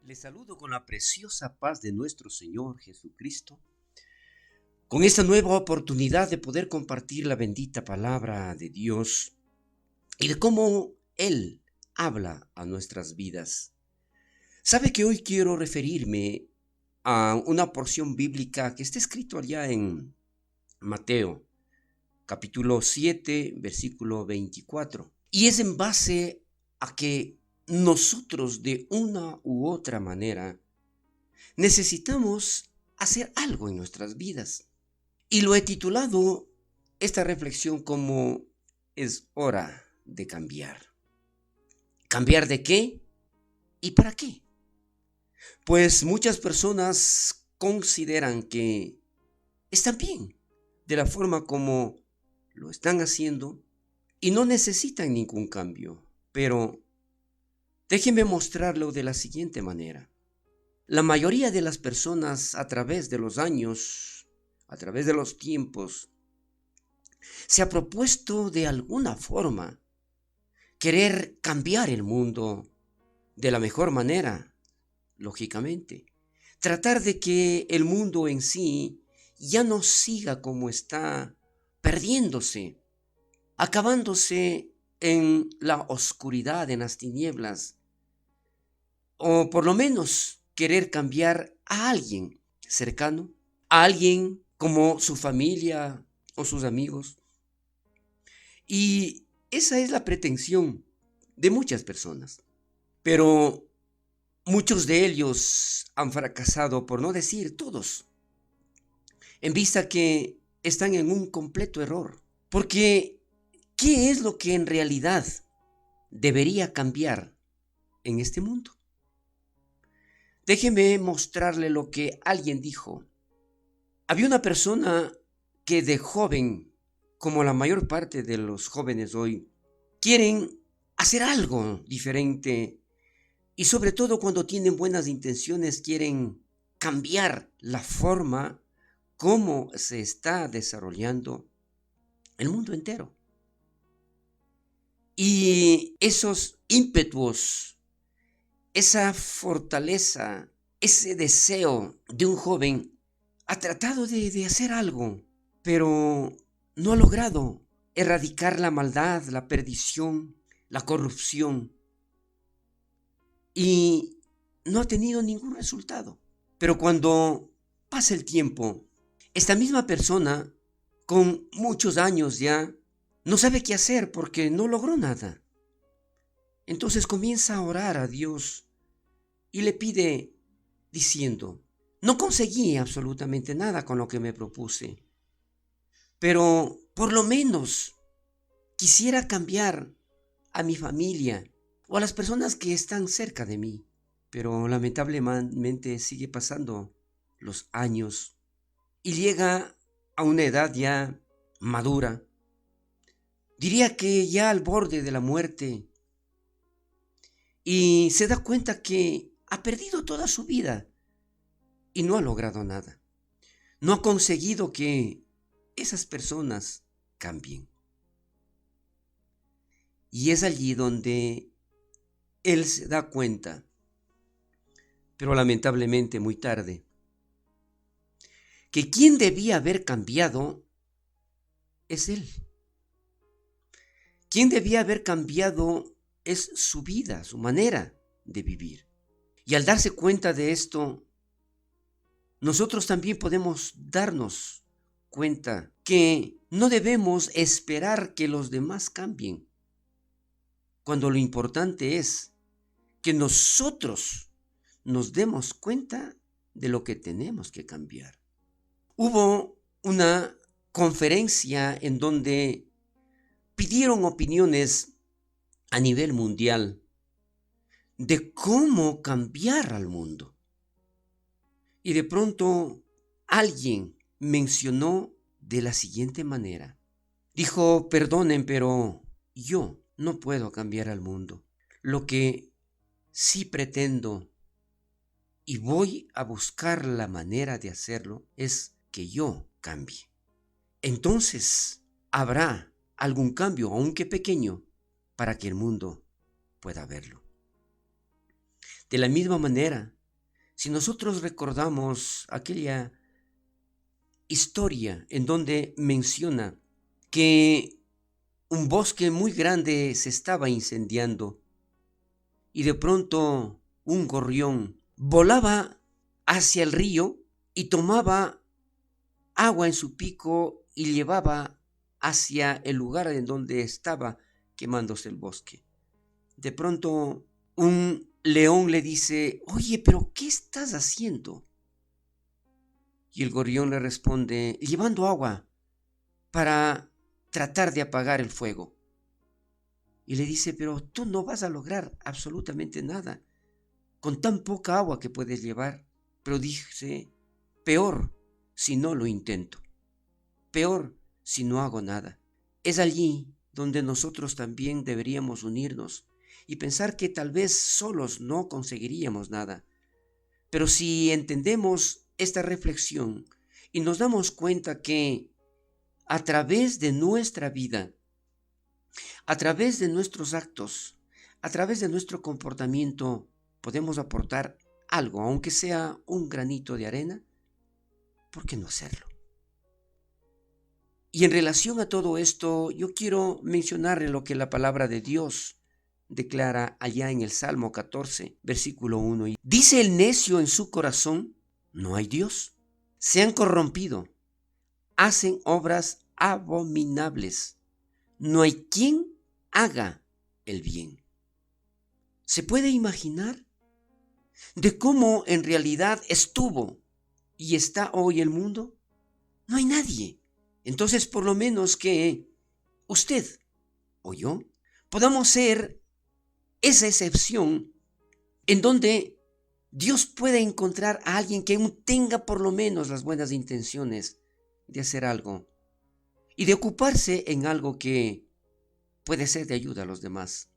Les saludo con la preciosa paz de nuestro Señor Jesucristo, con esta nueva oportunidad de poder compartir la bendita palabra de Dios y de cómo Él habla a nuestras vidas. Sabe que hoy quiero referirme a una porción bíblica que está escrito allá en Mateo, capítulo 7, versículo 24. Y es en base a que nosotros de una u otra manera necesitamos hacer algo en nuestras vidas. Y lo he titulado esta reflexión como es hora de cambiar. ¿Cambiar de qué y para qué? Pues muchas personas consideran que están bien de la forma como lo están haciendo y no necesitan ningún cambio. Pero déjenme mostrarlo de la siguiente manera. La mayoría de las personas a través de los años, a través de los tiempos, se ha propuesto de alguna forma querer cambiar el mundo de la mejor manera, lógicamente. Tratar de que el mundo en sí ya no siga como está, perdiéndose, acabándose en la oscuridad, en las tinieblas, o por lo menos querer cambiar a alguien cercano, a alguien como su familia o sus amigos. Y esa es la pretensión de muchas personas. Pero muchos de ellos han fracasado, por no decir todos, en vista que están en un completo error. Porque, ¿qué es lo que en realidad debería cambiar en este mundo? Déjeme mostrarle lo que alguien dijo. Había una persona que de joven, como la mayor parte de los jóvenes hoy, quieren hacer algo diferente y sobre todo cuando tienen buenas intenciones quieren cambiar la forma como se está desarrollando el mundo entero. Y esos ímpetus, esa fortaleza, ese deseo de un joven ha tratado de hacer algo, pero no ha logrado erradicar la maldad, la perdición, la corrupción y no ha tenido ningún resultado. Pero cuando pasa el tiempo, esta misma persona, con muchos años ya, no sabe qué hacer porque no logró nada. Entonces comienza a orar a Dios y le pide diciendo: no conseguí absolutamente nada con lo que me propuse, pero por lo menos quisiera cambiar a mi familia o a las personas que están cerca de mí. Pero lamentablemente sigue pasando los años y llega a una edad ya madura, diría que ya al borde de la muerte, y se da cuenta que ha perdido toda su vida y no ha logrado nada. No ha conseguido que esas personas cambien. Y es allí donde él se da cuenta, pero lamentablemente muy tarde, que quien debía haber cambiado es él. Quien debía haber cambiado es su vida, su manera de vivir. Y al darse cuenta de esto, nosotros también podemos darnos cuenta que no debemos esperar que los demás cambien, cuando lo importante es que nosotros nos demos cuenta de lo que tenemos que cambiar. Hubo una conferencia en donde pidieron opiniones a nivel mundial de cómo cambiar al mundo. Y de pronto alguien mencionó de la siguiente manera. Dijo: perdonen, pero yo no puedo cambiar al mundo. Lo que sí pretendo y voy a buscar la manera de hacerlo es que yo cambie. Entonces habrá algún cambio, aunque pequeño, para que el mundo pueda verlo. De la misma manera, Si nosotros recordamos aquella historia en donde menciona que un bosque muy grande se estaba incendiando y de pronto un gorrión volaba hacia el río y tomaba agua en su pico y llevaba hacia el lugar en donde estaba quemándose el bosque. De pronto un león le dice: oye, pero ¿qué estás haciendo? Y el gorrión le responde: llevando agua para tratar de apagar el fuego. Y le dice: pero tú no vas a lograr absolutamente nada con tan poca agua que puedes llevar. Pero dice: peor si no lo intento, peor si no hago nada. Es allí donde nosotros también deberíamos unirnos y pensar que tal vez solos no conseguiríamos nada. Pero si entendemos esta reflexión y nos damos cuenta que a través de nuestra vida, a través de nuestros actos, a través de nuestro comportamiento, podemos aportar algo, aunque sea un granito de arena, ¿por qué no hacerlo? Y en relación a todo esto, yo quiero mencionarle lo que la palabra de Dios declara allá en el Salmo 14, versículo 1. Y dice: el necio en su corazón: no hay Dios. Se han corrompido, hacen obras abominables. No hay quien haga el bien. ¿Se puede imaginar de cómo en realidad estuvo y está hoy el mundo? No hay nadie. Entonces, por lo menos que usted o yo podamos ser esa excepción en donde Dios puede encontrar a alguien que tenga por lo menos las buenas intenciones de hacer algo y de ocuparse en algo que puede ser de ayuda a los demás.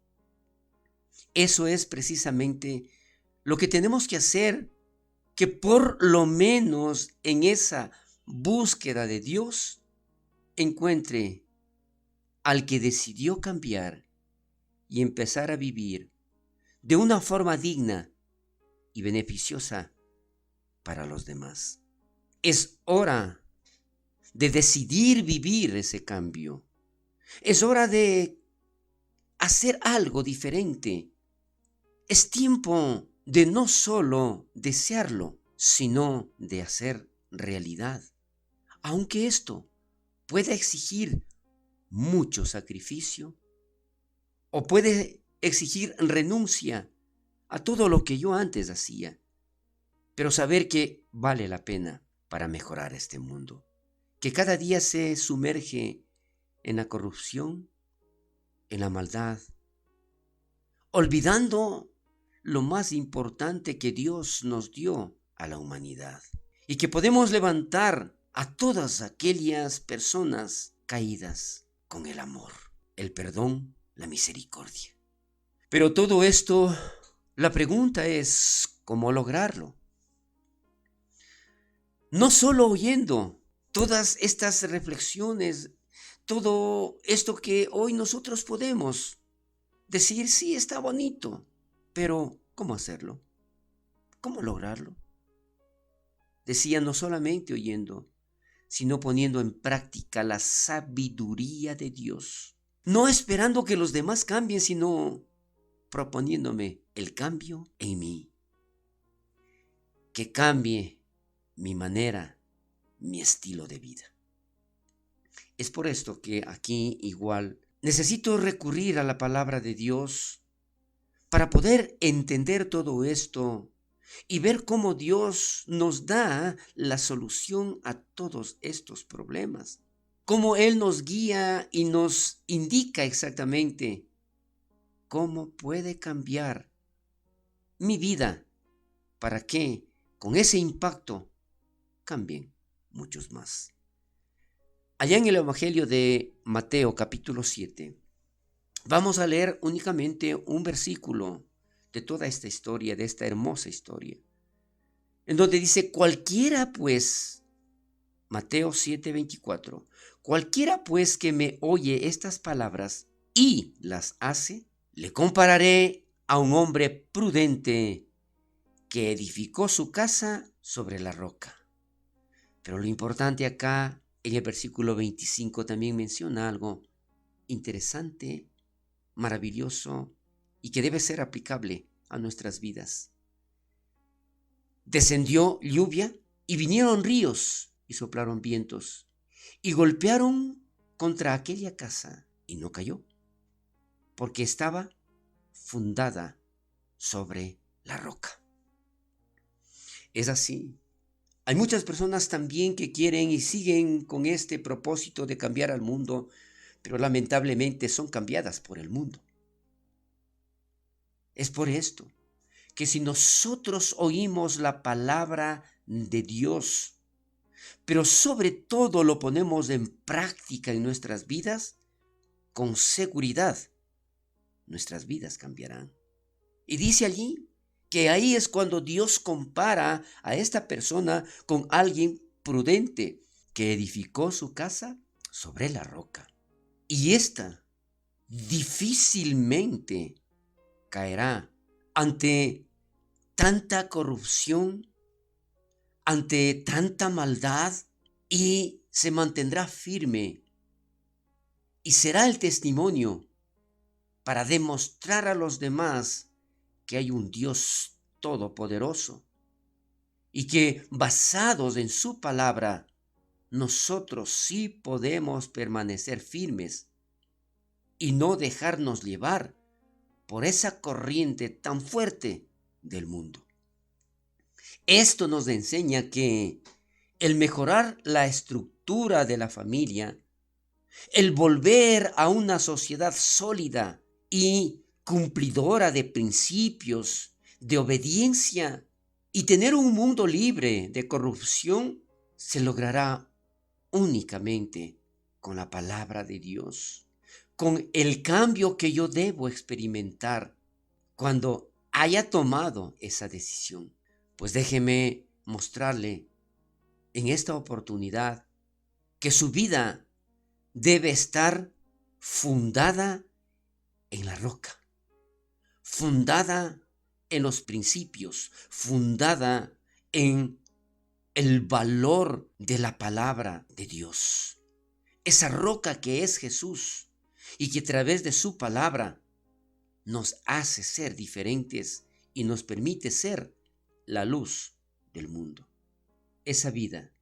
Eso es precisamente lo que tenemos que hacer, que por lo menos en esa búsqueda de Dios encuentre al que decidió cambiar y empezar a vivir de una forma digna y beneficiosa para los demás. Es hora de decidir vivir ese cambio. Es hora de hacer algo diferente. Es tiempo de no solo desearlo, sino de hacer realidad. Aunque esto pueda exigir mucho sacrificio o puede exigir renuncia a todo lo que yo antes hacía, pero saber que vale la pena para mejorar este mundo, que cada día se sumerge en la corrupción, en la maldad, olvidando lo más importante que Dios nos dio a la humanidad, y que podemos levantar a todas aquellas personas caídas con el amor, el perdón, la misericordia. Pero todo esto, la pregunta es ¿cómo lograrlo? No solo oyendo todas estas reflexiones, todo esto que hoy nosotros podemos decir: sí, está bonito, pero ¿cómo hacerlo? ¿Cómo lograrlo? Decía: no solamente oyendo, sino poniendo en práctica la sabiduría de Dios. No esperando que los demás cambien, sino proponiéndome el cambio en mí. Que cambie mi manera, mi estilo de vida. Es por esto que aquí igual necesito recurrir a la palabra de Dios para poder entender todo esto y ver cómo Dios nos da la solución a todos estos problemas. Cómo Él nos guía y nos indica exactamente cómo puede cambiar mi vida para que con ese impacto cambien muchos más. Allá en el Evangelio de Mateo capítulo 7, vamos a leer únicamente un versículo de toda esta historia, de esta hermosa historia, en donde dice: cualquiera pues, Mateo 7:24, cualquiera pues que me oye estas palabras y las hace, le compararé a un hombre prudente que edificó su casa sobre la roca. Pero lo importante acá, en el versículo 25, también menciona algo interesante, maravilloso y que debe ser aplicable a nuestras vidas. Descendió lluvia y vinieron ríos y soplaron vientos y golpearon contra aquella casa y no cayó, porque estaba fundada sobre la roca. Es así. Hay muchas personas también que quieren y siguen con este propósito de cambiar al mundo, pero lamentablemente son cambiadas por el mundo. Es por esto que si nosotros oímos la palabra de Dios, pero sobre todo lo ponemos en práctica en nuestras vidas, con seguridad nuestras vidas cambiarán. Y dice allí que ahí es cuando Dios compara a esta persona con alguien prudente que edificó su casa sobre la roca. Y ésta difícilmente caerá ante tanta corrupción, ante tanta maldad, y se mantendrá firme y será el testimonio para demostrar a los demás que hay un Dios todopoderoso y que basados en su palabra, nosotros sí podemos permanecer firmes y no dejarnos llevar por esa corriente tan fuerte del mundo. Esto nos enseña que el mejorar la estructura de la familia, el volver a una sociedad sólida y cumplidora de principios, de obediencia y tener un mundo libre de corrupción, se logrará únicamente con la palabra de Dios, con el cambio que yo debo experimentar cuando haya tomado esa decisión. Pues déjeme mostrarle en esta oportunidad que su vida debe estar fundada en la roca, fundada en los principios, fundada en el valor de la palabra de Dios. Esa roca que es Jesús y que a través de su palabra nos hace ser diferentes y nos permite ser la luz del mundo. Esa vida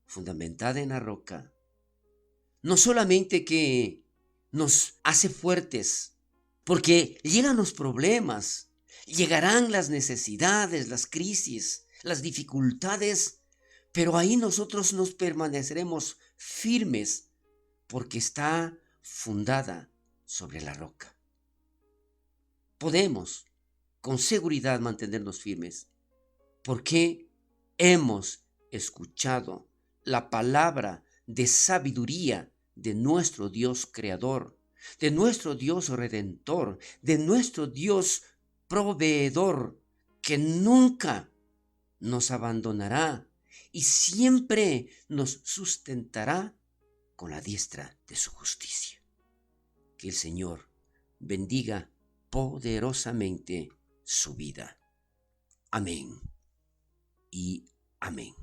fundamentada en la roca no solamente que nos hace fuertes, porque llegan los problemas, llegarán las necesidades, las crisis, las dificultades, pero ahí nosotros nos permaneceremos firmes porque está fundada sobre la roca. Podemos con seguridad mantenernos firmes porque hemos escuchado la palabra de sabiduría de nuestro Dios creador, de nuestro Dios redentor, de nuestro Dios proveedor, que nunca nos abandonará y siempre nos sustentará con la diestra de su justicia. Que el Señor bendiga poderosamente su vida. Amén y amén.